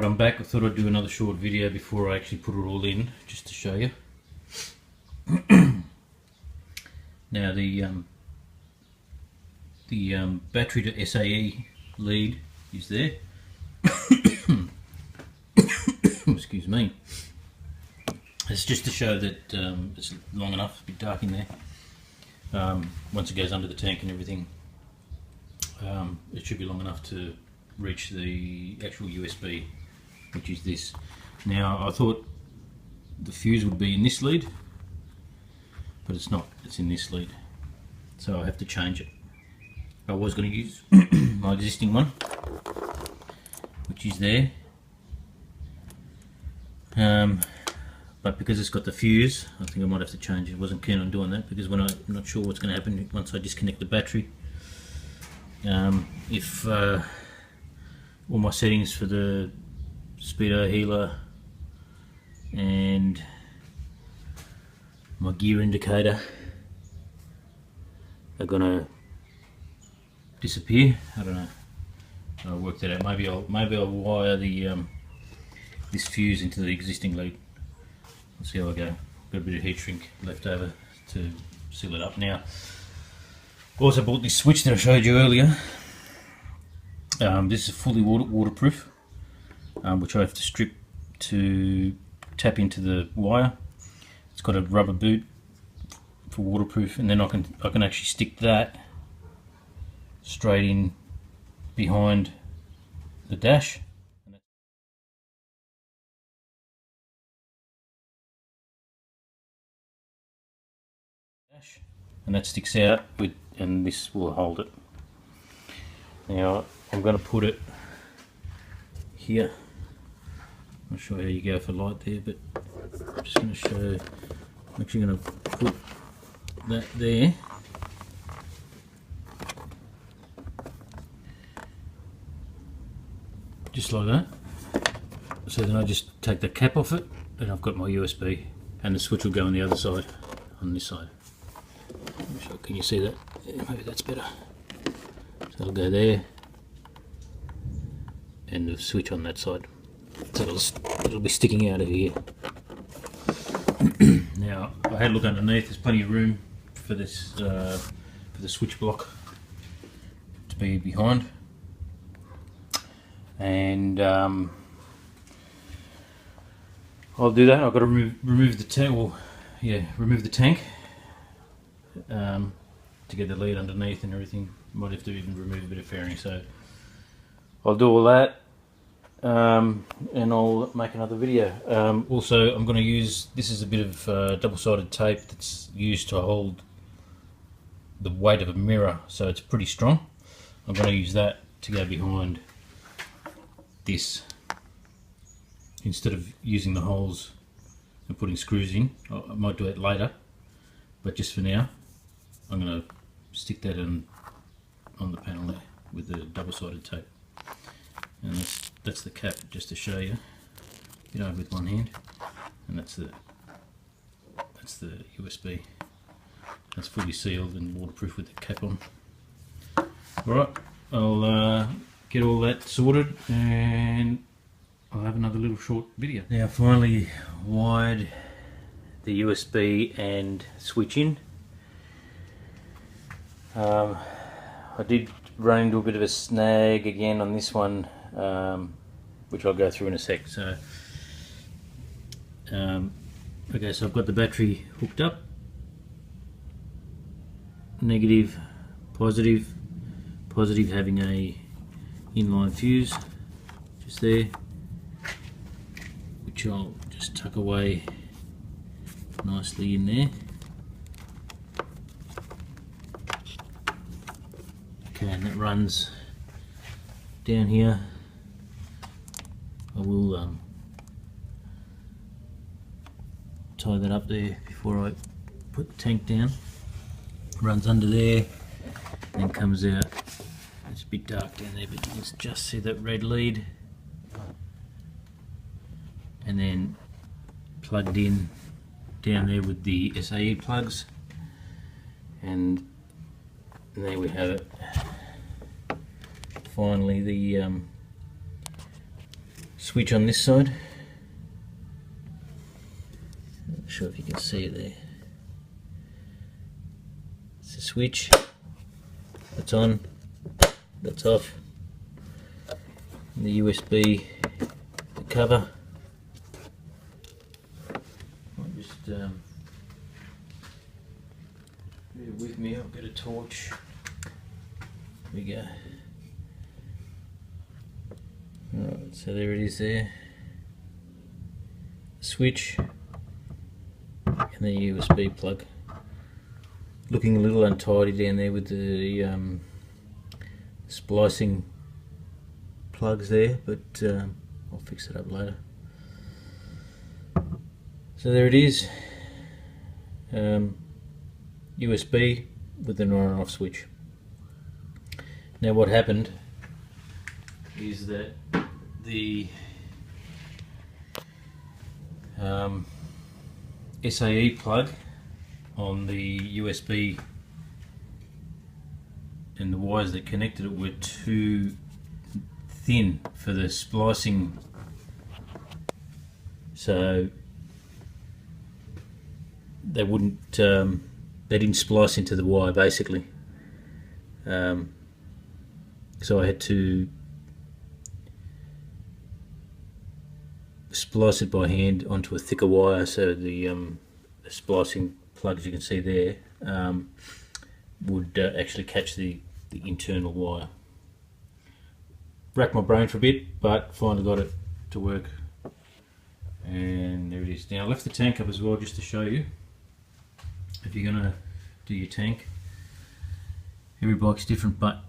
Alright, I'm back. I thought I'd do another short video before I actually put it all in, just to show you. Now the battery to SAE lead is there. Excuse me. It's just to show that it's long enough, it's a bit dark in there. Once it goes under the tank and everything, it should be long enough to reach the actual USB, which is this. Now I thought the fuse would be in this lead, but it's not, it's in this lead, so I have to change it. I was going to use my existing one, which is there, but because it's got the fuse, I think I might have to change it. I wasn't keen on doing that because I'm not sure what's going to happen once I disconnect the battery. If all my settings for the speedo healer and my gear indicator are gonna disappear, I don't know. I'll work that out. Maybe I'll wire the this fuse into the existing lead. Let's see how I go. Got a bit of heat shrink left over to seal it up. Now, also bought this switch that I showed you earlier. This is fully waterproof, which I have to strip to tap into the wire. It's got a rubber boot for waterproof, and then I can actually stick that straight in behind the dash. And that sticks out with, and this will hold it. Now I'm going to put it here. I'm not sure how you go for light there, but I'm just going to show. I'm actually going to put that there. Just like that. So then I just take the cap off it, and I've got my USB, and the switch will go on the other side, on this side. Can you see that? Yeah, maybe that's better. So it'll go there, and the switch on that side. So it'll be sticking out of here. Now I had a look underneath. There's plenty of room for this for the switch block to be behind, and I'll do that. I've got to remove the tank. Well, yeah, remove the tank. To get the lead underneath and everything. Might have to even remove a bit of fairing, so I'll do all that, and I'll make another video. Also, I'm going to use, this is a bit of double-sided tape that's used to hold the weight of a mirror, so it's pretty strong. I'm going to use that to go behind this instead of using the holes and putting screws in. I might do it later, but just for now I'm going to stick that on the panel there with the double-sided tape, and that's the cap, just to show you, with one hand, and that's the USB. That's fully sealed and waterproof with the cap on. Alright, I'll get all that sorted and I'll have another little short video. Now finally wired the USB and switch in. I did run into a bit of a snag again on this one, which I'll go through in a sec. So, okay, so I've got the battery hooked up. Negative, positive having a inline fuse just there, which I'll just tuck away nicely in there. Okay, and that runs down here. I will tie that up there before I put the tank down. Runs under there and comes out. It's a bit dark down there, but you can just see that red lead, and then plugged in down there with the SAE plugs, and there we have it. Finally, the switch on this side. Not sure if you can see it there. It's a switch. That's on. That's off. And the USB, the cover. I'll just bear with me. I'll get a torch. Here we go. Alright, so there it is there. Switch and the USB plug. Looking a little untidy down there with the splicing plugs there, but I'll fix it up later. So there it is. USB with an on and off switch. Now what happened is that the SAE plug on the USB and the wires that connected it were too thin for the splicing, so they wouldn't they didn't splice into the wire basically. So I had to splice it by hand onto a thicker wire, so the splicing plugs you can see there would actually catch the internal wire. Racked my brain for a bit, but finally got it to work, and there it is. Now I left the tank up as well just to show you. If you're going to do your tank, every bike's different, but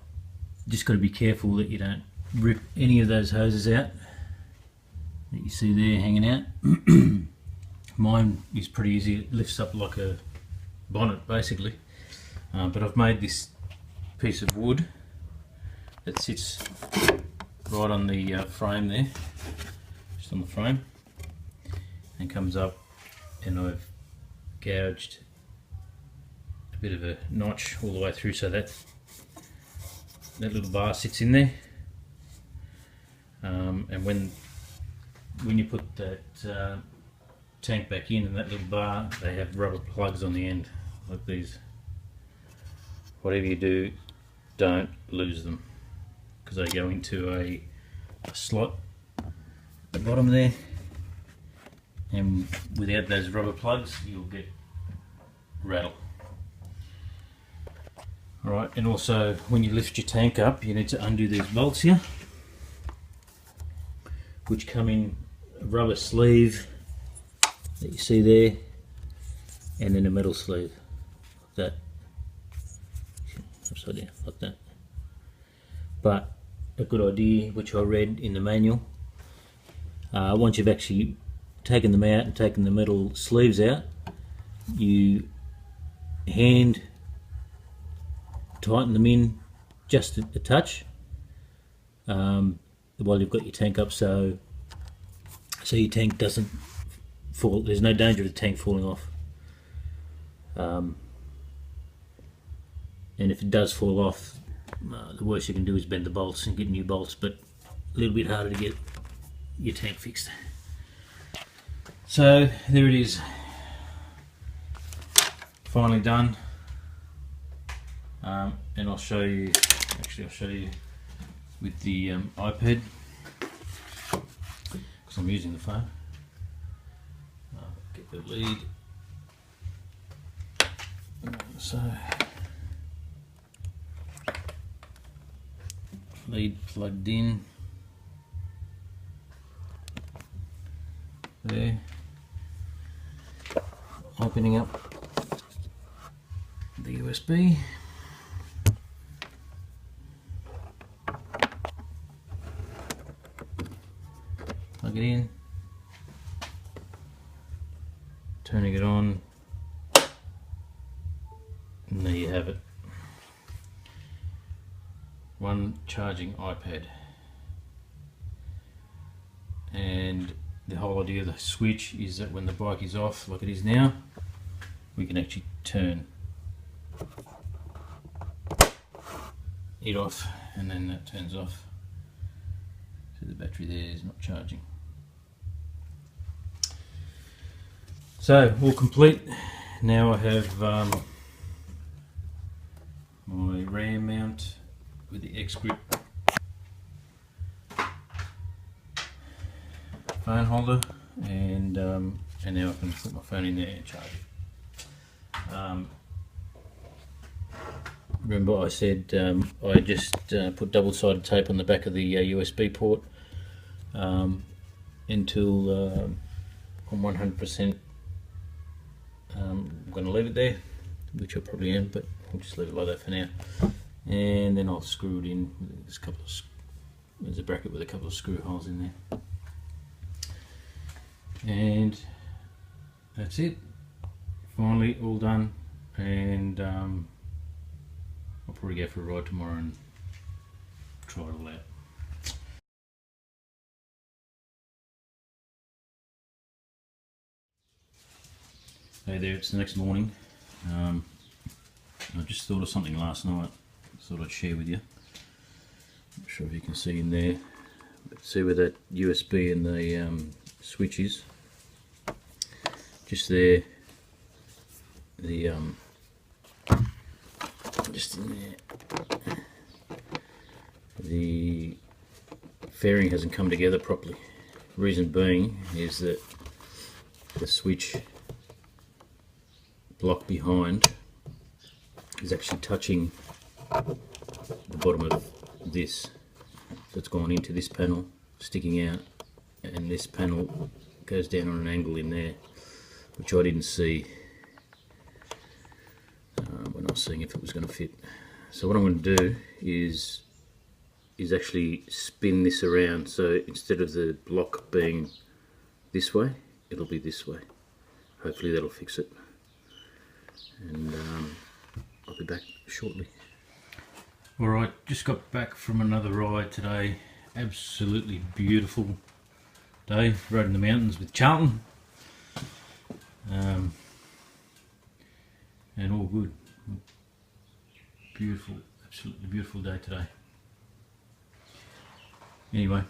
just got to be careful that you don't rip any of those hoses out that you see there hanging out. Mine is pretty easy, it lifts up like a bonnet basically, but I've made this piece of wood that sits right on the frame there, just on the frame, and comes up, and I've gouged a bit of a notch all the way through so that little bar sits in there, and when you put that tank back in and that little bar, they have rubber plugs on the end like these. Whatever you do, don't lose them, because they go into a slot at the bottom there, and without those rubber plugs you'll get rattle. Alright, and also when you lift your tank up you need to undo these bolts here, which come in a rubber sleeve that you see there, and then a metal sleeve like that, upside down like that. But a good idea, which I read in the manual, once you've actually taken them out and taken the metal sleeves out, you hand tighten them in just a touch while you've got your tank up, so your tank doesn't fall. There's no danger of the tank falling off, and if it does fall off, the worst you can do is bend the bolts and get new bolts, but a little bit harder to get your tank fixed. So there it is, finally done. And I'll show you, actually I'll show you with the iPad, because I'm using the phone. Get the lead. So, lead plugged in there, opening up the USB. Plug it in, turning it on, and there you have it. One charging iPad. And the whole idea of the switch is that when the bike is off, like it is now, we can actually turn it off, and then that turns off. So the battery there is not charging. So all complete. Now I have my RAM mount with the X grip phone holder, and now I can put my phone in there and charge it. Remember I said I just put double-sided tape on the back of the USB port until I'm 100%. I'm going to leave it there, which I probably am, but I'll just leave it like that for now. And then I'll screw it in. There's a bracket with a couple of screw holes in there. And that's it. Finally all done, and I'll probably go for a ride tomorrow and try it all out. Hey there, it's the next morning. I just thought of something last night. Thought I'd share with you. Not sure if you can see in there, but see where that USB and the switch is. Just there, the just in there, the fairing hasn't come together properly. Reason being is that the switch block behind is actually touching the bottom of this, so it's gone into this panel, sticking out, and this panel goes down on an angle in there, which I didn't see when I was seeing if it was going to fit. So what I'm going to do is actually spin this around, so instead of the block being this way, it'll be this way. Hopefully that'll fix it, and I'll be back shortly. Alright, just got back from another ride today. Absolutely beautiful day. Rode in the mountains with Charlton. And all good. Beautiful, absolutely beautiful day today. Anyway,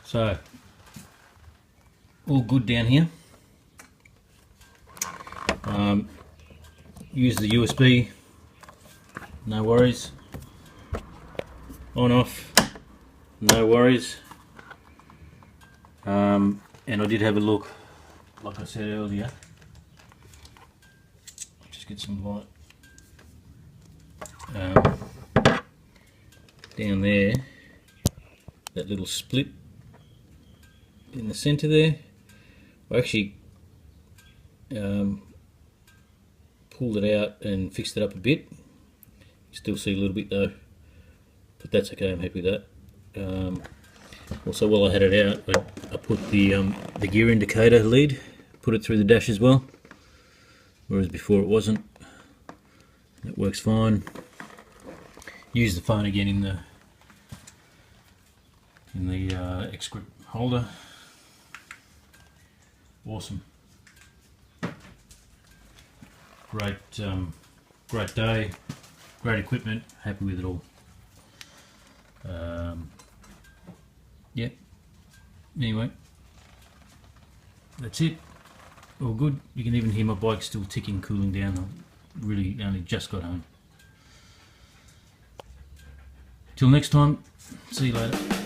so all good down here. Use the USB, no worries. On off, no worries. And I did have a look, like I said earlier. Just get some light. Down there, that little split in the center there, I actually pulled it out and fixed it up a bit. You still see a little bit though, but that's okay, I'm happy with that. Also, while I had it out, I put the gear indicator lead, put it through the dash as well, whereas before it wasn't. It works fine. Use the phone again in the X grip holder. Awesome. Great, great day, great equipment. Happy with it all. Yeah. Anyway, that's it. All good. You can even hear my bike still ticking, cooling down. I really only just got home. Till next time. See you later.